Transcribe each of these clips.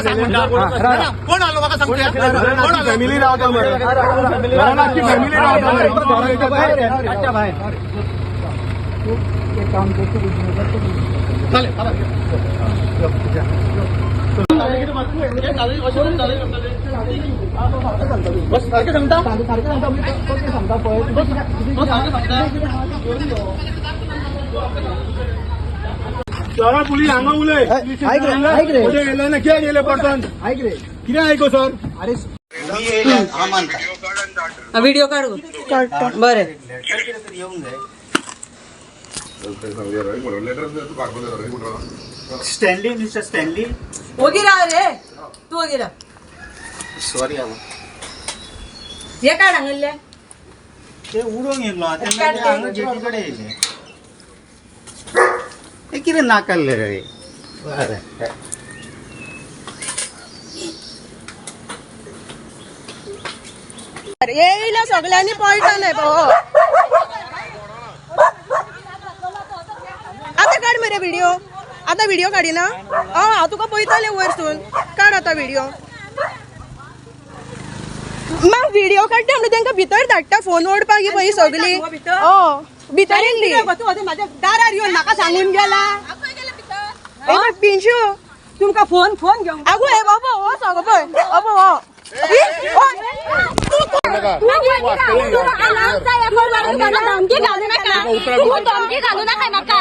कोण आलो म्हाका सांगता फॅमिली रावता फॅमिली रावता बस सारखे सांगता सरा पुलिस हांगा उलय गेले ना कित्याक गेले परतून कितें आयको सर अरे व्हिडिओ काढू बरे स्टॅनली मिस्टर स्टॅनली वगैरे रे तू वगैरे सॉरी हे काय सांगले ते उडोवंक येयलो तेन्ना जेटी कडेन येयले हे कितें नाकाल्ले रे बरें येयला सगळ्यांनी पळटले आता काढ मरे व्हिडिओ आता व्हिडिओ काढिना हांव तुका पळयताले वयरसून काढ आता व्हिडिओ मग व्हिडिओ काडटा म्हणून तांकां भितर धाडटा फोन ओडपाक पळय सगळी भितर येयली माझ्या दारार येऊन म्हाका सांगून गेला पिंशू तुमका फोन घेऊन आगो हे बाबा हो सगळं पळय बाबा हो धमकी घालू नका म्हाका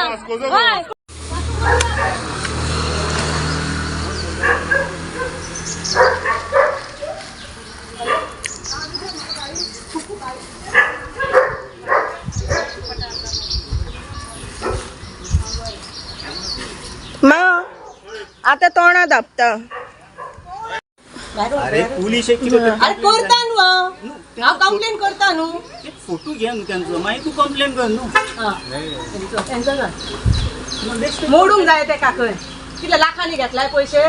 आता तोंडा धापता अरे पुलीस अरे करता न्हू हांव कंप्लेन करता न्हू फोटो घे न्हू त्यांचो मागीर तूं कंप्लेन कर न्हू मोडूंक जाय ते काकय कितले लाखांनी घेतलाय पैसे